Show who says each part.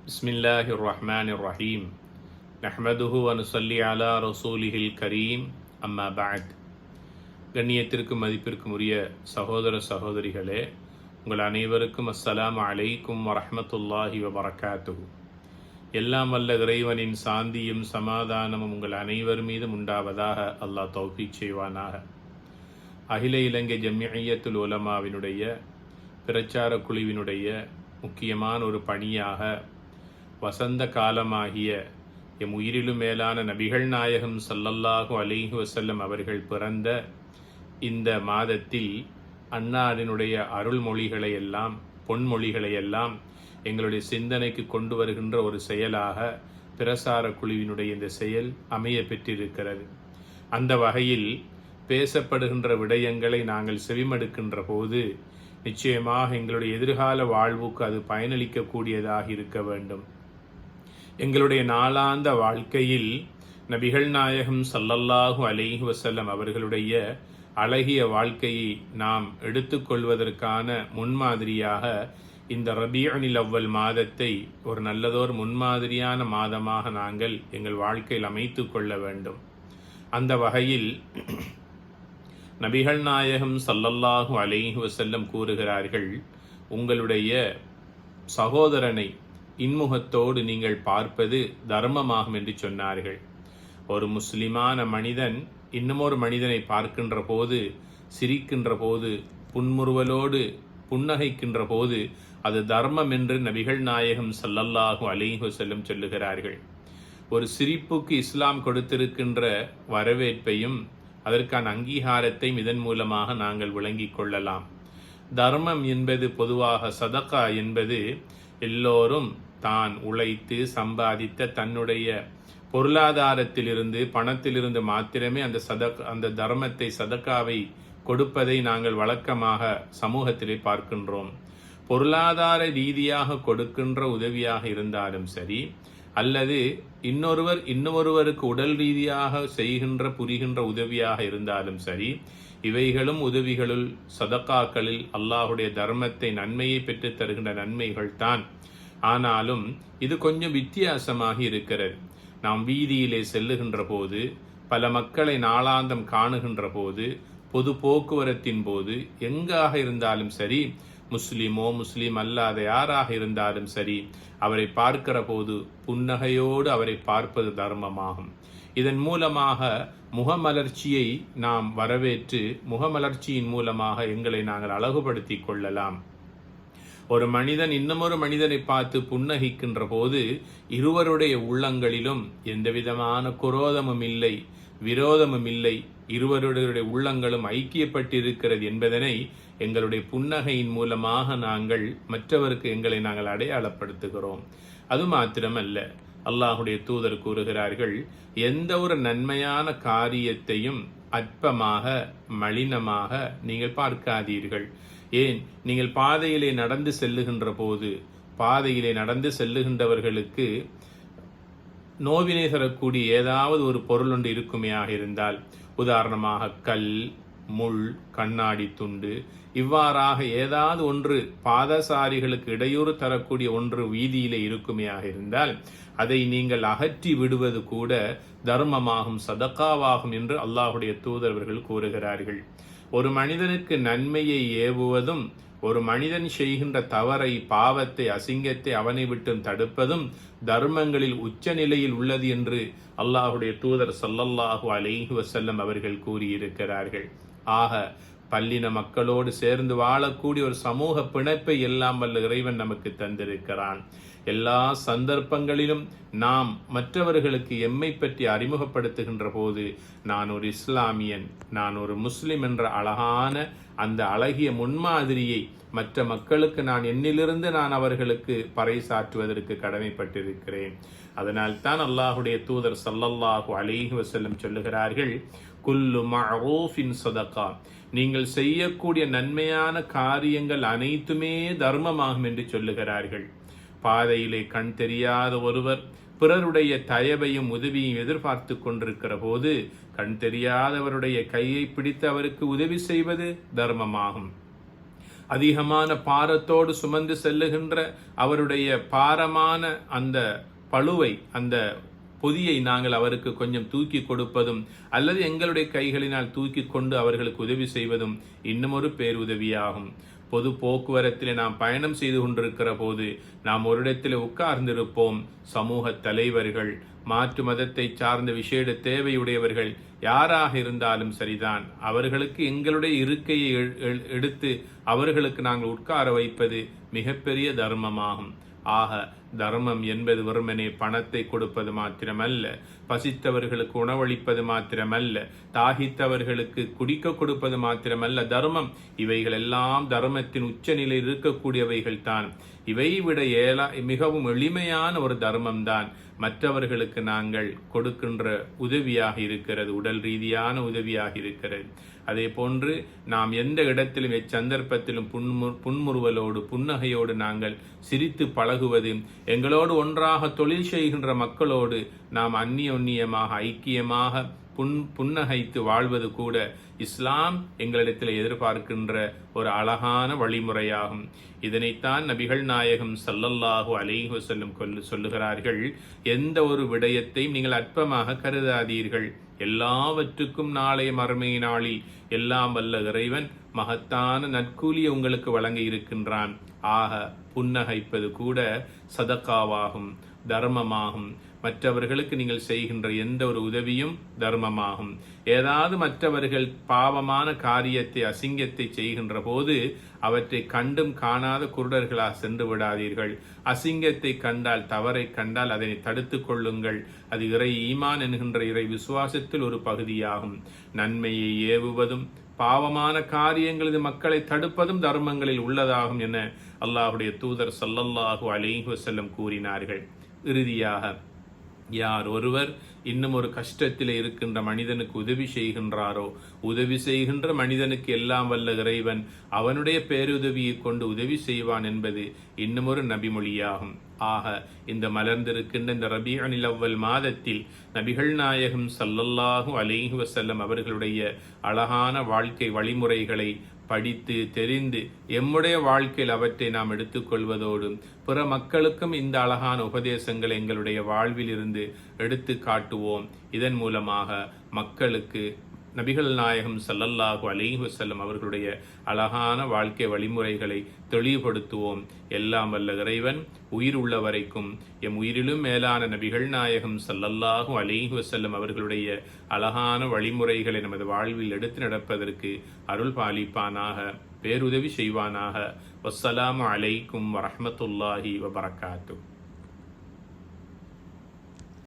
Speaker 1: பிஸ்மில்லாஹிர் ரஹ்மானிர் ரஹீம். நஹ்மதுஹு வ நுஸல்லி அலா ரசூலிஹில் கரீம். அம்மா பஅத். கண்ணியத்திற்கும் மதிப்பிற்கும் உரிய சகோதர சகோதரிகளே, உங்கள் அனைவருக்கும் அஸ்ஸலாமு அலைக்கும் வரஹ்மத்துல்லாஹி வபரகாத்துஹு. எல்லாம் வல்ல இறைவனின் சாந்தியும் சமாதானமும் உங்கள் அனைவர் மீதும் உண்டாவதாக அல்லாஹ் தௌஃபீக் செய்வானாக. அகில இலங்கை ஜம்இய்யத்துல் உலமாவினுடைய பிரச்சார குழுவினுடைய முக்கியமான ஒரு பணியாக வசந்த காலமாகிய எம் உயிரிலும் மேலான நபிகள் நாயகம் ஸல்லல்லாஹு அலைஹி வஸல்லம் அவர்கள் பிறந்த இந்த மாதத்தில் அன்னாரினுடைய அருள்மொழிகளை எல்லாம் பொன்மொழிகளை எல்லாம் எங்களுடைய சிந்தனைக்கு கொண்டு வருகின்ற ஒரு செயலாக பிரசார குழுவினுடைய இந்த செயல் அமைய பெற்றிருக்கிறது. அந்த வகையில் பேசப்படுகின்ற விடயங்களை நாங்கள் செவிமடுக்கின்ற போது நிச்சயமாக எங்களுடைய எதிர்கால வாழ்வுக்கு அது பயனளிக்கக்கூடியதாக இருக்க வேண்டும். எங்களுடைய நாளாந்த வாழ்க்கையில் நபிகள் நாயகம் ஸல்லல்லாஹு அலைஹி வஸல்லம் அவர்களுடைய அழகிய வாழ்க்கையை நாம் எடுத்துக்கொள்வதற்கான முன்மாதிரியாக இந்த ரபீஉல் அவ்வல் மாதத்தை ஒரு நல்லதோர் முன்மாதிரியான மாதமாக நாங்கள் எங்கள் வாழ்க்கையில் அமைத்து கொள்ள வேண்டும். அந்த வகையில் நபிகள் நாயகம் ஸல்லல்லாஹு அலைஹி வஸல்லம் கூறுகிறார்கள், உங்களுடைய சகோதரனை இன்முகத்தோடு நீங்கள் பார்ப்பது தர்மமாகும் என்று சொன்னார்கள். ஒரு முஸ்லிமான மனிதன் இன்னமொரு மனிதனை பார்க்கின்ற போது, சிரிக்கின்ற போது, புன்முறுவலோடு புன்னகைக்கின்ற போது அது தர்மம் என்று நபிகள் நாயகம் ஸல்லல்லாஹு அலைஹி வஸல்லம் சொல்லுகிறார்கள். ஒரு சிரிப்புக்கு இஸ்லாம் கொடுத்திருக்கின்ற வரவேற்பையும் அதற்கான அங்கீகாரத்தையும் இதன் மூலமாக நாங்கள் விளங்கிக் கொள்ளலாம். தர்மம் என்பது பொதுவாக சதகா என்பது எல்லோரும் தான் உழைத்து சம்பாதித்த தன்னுடைய பொருளாதாரத்திலிருந்து பணத்திலிருந்து மாத்திரமே அந்த தர்மத்தை சதக்காவை கொடுப்பதை நாங்கள் வழக்கமாக சமூகத்திலே பார்க்கின்றோம். பொருளாதார ரீதியாக கொடுக்கின்ற உதவியாக இருந்தாலும் சரி, அல்லது இன்னொருவருக்கு உடல் ரீதியாக செய்கின்ற புரிகின்ற உதவியாக இருந்தாலும் சரி, இவைகளும் உதவிகளுள் சதக்காக்களில் அல்லாஹுடைய தர்மத்தை நன்மையை பெற்று தருகின்ற நன்மைகள் தான். ஆனாலும் இது கொஞ்சம் வித்தியாசமாக இருக்கிறது. நாம் வீதியிலே செல்லுகின்ற போது, பல மக்களை நாளாந்தம் காணுகின்ற போது, பொது போக்குவரத்தின் போது, எங்காக இருந்தாலும் சரி, முஸ்லிமோ முஸ்லிம் அல்லாத யாராக இருந்தாலும் சரி, அவரை பார்க்கிற போது புன்னகையோடு அவரை பார்ப்பது தர்மமாகும். இதன் மூலமாக முகமலர்ச்சியை நாம் வரவேற்று முகமலர்ச்சியின் மூலமாக எங்களை நாங்கள் அழகுபடுத்தி கொள்ளலாம். ஒரு மனிதன் இன்னமொரு மனிதனை பார்த்து புன்னகிக்கின்ற போது இருவருடைய உள்ளங்களிலும் எந்த விதமான குரோதமும் இல்லை, விரோதமும் இல்லை, இருவருடைய உள்ளங்களும் ஐக்கியப்பட்டிருக்கிறது என்பதனை எங்களுடைய புன்னகையின் மூலமாக நாங்கள் மற்றவருக்கு எங்களை நாங்கள் அடையாளப்படுத்துகிறோம். அது மாத்திரமல்ல, அல்லாஹுடைய தூதர் கூறுகிறார்கள், எந்த ஒரு நன்மையான காரியத்தையும் அற்பமாக மலினமாக நீங்கள் பார்க்காதீர்கள். ஏன், நீங்கள் பாதையிலே நடந்து செல்லுகின்ற போது பாதையிலே நடந்து செல்லுகின்றவர்களுக்கு நோவினை தரக்கூடிய ஏதாவது ஒரு பொருள் ஒன்று இருக்குமையாக இருந்தால், உதாரணமாக கல், முள், கண்ணாடி துண்டு, இவ்வாறாக ஏதாவது ஒன்று பாதசாரிகளுக்கு இடையூறு தரக்கூடிய ஒன்று வீதியிலே இருக்குமையாக இருந்தால் அதை நீங்கள் அகற்றி விடுவது கூட தர்மமாகும், சதக்காவாகும் என்று அல்லாஹுடைய தூதர்கள் கூறுகிறார்கள். ஒரு மனிதனுக்கு நன்மையை ஏவுவதும், ஒரு மனிதன் செய்கின்ற தவறை, பாவத்தை, அசிங்கத்தை அவனை விட்டும் தடுப்பதும் தர்மங்களில் உச்ச நிலையில் உள்ளது என்று அல்லாஹுடைய தூதர் ஸல்லல்லாஹு அலைஹி வஸல்லம் அவர்கள் கூறியிருக்கிறார்கள். ஆக பல்லின மக்களோடு சேர்ந்து வாழக்கூடிய ஒரு சமூக பிணைப்பை எல்லாம் வல்ல இறைவன் நமக்கு தந்திருக்கிறான். எல்லா சந்தர்ப்பங்களிலும் நாம் மற்றவர்களுக்கு எம்மை பற்றி அறிமுகப்படுத்துகின்ற போது, நான் ஒரு இஸ்லாமியன், நான் ஒரு முஸ்லிம் என்ற அழகான அந்த அழகிய முன்மாதிரியை மற்ற மக்களுக்கு நான் என்னிலிருந்து நான் அவர்களுக்கு பறைசாற்றுவதற்கு கடமைப்பட்டிருக்கிறேன். அதனால் தான் அல்லாஹுடைய தூதர் ஸல்லல்லாஹு அலைஹி வஸல்லம் சொல்லுகிறார்கள், குல்லு மஅரூஃபின் சதகா, நீங்கள் செய்யக்கூடிய நன்மையான காரியங்கள் அனைத்துமே தர்மமாகும் என்று சொல்லுகிறார்கள். பாதையிலே கண் தெரியாத ஒருவர் பிறருடைய தயவையும் உதவியும் எதிர்பார்த்து கொண்டிருக்கிற போது கண் தெரியாதவருடைய கையை பிடித்து அவருக்கு உதவி செய்வது தர்மமாகும். அதிகமான பாரத்தோடு சுமந்து செல்லுகின்ற அவருடைய பாரமான அந்த பளுவை, அந்த பொதியை நாங்கள் அவருக்கு கொஞ்சம் தூக்கி கொடுப்பதும் அல்லது எங்களுடைய கைகளினால் தூக்கி கொண்டு அவர்களுக்கு உதவி செய்வதும் இன்னும் ஒரு பேருதவியாகும். பொது போக்குவரத்தில் நாம் பயணம் செய்து கொண்டிருக்கிற போது நாம் ஒரு இடத்தில் உட்கார்ந்திருப்போம். சமூக தலைவர்கள், மாற்று மதத்தை சார்ந்த விசேட தேவையுடையவர்கள் யாராக இருந்தாலும் சரிதான், அவர்களுக்கு எங்களுடைய இருக்கையை எடுத்து அவர்களுக்கு நாங்கள் உட்கார வைப்பது மிகப்பெரிய தர்மமாகும். ஆக தர்மம் என்பது வெறுமனே பணத்தை கொடுப்பது மாத்திரமல்ல, பசித்தவர்களுக்கு உணவளிப்பது மாத்திரமல்ல, தாகித்தவர்களுக்கு குடிக்க கொடுப்பது மாத்திரமல்ல தர்மம். இவைகள் எல்லாம் தர்மத்தின் உச்சநிலையில் இருக்கக்கூடியவைகள் தான். இவை விட மிகவும் எளிமையான ஒரு தர்மம் தான் மற்றவர்களுக்கு நாங்கள் கொடுக்கின்ற உதவியாக இருக்கிறது, உடல் ரீதியான உதவியாக இருக்கிறது. அதே போன்று நாம் எந்த இடத்திலும் எச்சந்தர்ப்பத்திலும் புன்முறுவலோடு புன்னகையோடு நாங்கள் சிரித்து பழகுவது, எங்களோடு ஒன்றாக தொழில் செய்கின்ற மக்களோடு நாம் அந்நியோன்னியமாக ஐக்கியமாக புன்னகைத்து வாழ்வது கூட இஸ்லாம் எங்களிடத்தில் எதிர்பார்க்கின்ற ஒரு அழகான வழிமுறையாகும். இதனைத்தான் நபிகள் நாயகம் ஸல்லல்லாஹு அலைஹி வஸல்லம் சொல்லுகிறார்கள், எந்த ஒரு விடயத்தையும் நீங்கள் அற்பமாக கருதாதீர்கள், எல்லாவற்றுக்கும் நாளைய மறுமை நாளில் எல்லாம் வல்ல இறைவன் மகத்தான நற்கூலியை உங்களுக்கு வழங்க இருக்கின்றான். ஆக புன்னகைப்பது கூட சதக்காவாகும், தர்மமாகும். மற்றவர்களுக்கு நீங்கள் செய்கின்ற எந்த ஒரு உதவியும் தர்மமாகும். ஏதாவது மற்றவர்கள் பாவமான காரியத்தை, அசிங்கத்தை செய்கின்ற போது அவற்றை கண்டும் காணாத குருடர்களாக சென்று விடாதீர்கள். அசிங்கத்தை கண்டால், தவறை கண்டால் அதனை தடுத்து கொள்ளுங்கள். அது இறை ஈமான் என்கின்ற இறை விசுவாசத்தில் ஒரு பகுதியாகும். நன்மையை ஏவுவதும் பாவமான காரியங்களது மக்களை தடுப்பதும் தர்மங்களில் உள்ளதாகும் என அல்லாஹுடைய தூதர் ஸல்லல்லாஹு அலைஹி வஸல்லம் கூறினார்கள். இறுதியாக, யார் ஒருவர் இன்னும் ஒரு கஷ்டத்தில் இருக்கின்ற மனிதனுக்கு உதவி செய்கின்றாரோ, உதவி செய்கின்ற மனிதனுக்கு எல்லாம் வல்ல இறைவன் அவனுடைய பேருதவியை கொண்டு உதவி செய்வான் என்பது இன்னும் ஒரு நபிமொழியாகும். ஆக இந்த மலர்ந்திருக்கின்ற இந்த ரபீஉல் அவ்வல் மாதத்தில் நபிகள் நாயகம் ஸல்லல்லாஹு அலைஹி வஸல்லம் அவர்களுடைய அழகான வாழ்க்கை வழிமுறைகளை படித்து தெரிந்து எம்முடைய வாழ்க்கையில் அவற்றை நாம் எடுத்துக்கொள்வதோடு பிற மக்களுக்கும் இந்த அழகான உபதேசங்களை எங்களுடைய வாழ்வில் இருந்து எடுத்து காட்டுவோம். இதன் மூலமாக மக்களுக்கு நபிகள் நாயகம் ஸல்லல்லாஹு அலைஹி வஸல்லம் அவர்களுடைய அழகான வாழ்க்கை வழிமுறைகளை தெளிவுபடுத்துவோம். எல்லாம் வல்ல இறைவன் உயிர் உள்ள வரைக்கும் எம் உயிரிலும் மேலான நபிகள் நாயகம் ஸல்லல்லாஹு அலைஹி வஸல்லம் அவர்களுடைய அழகான வழிமுறைகளை நமது வாழ்வில் எடுத்து நடப்பதற்கு அருள் பாலிப்பானாக, பேருதவி செய்வானாக. வஸ்ஸலாமு அலைக்கும் வரஹ்மத்துல்லாஹி வபரகாத்துஹு.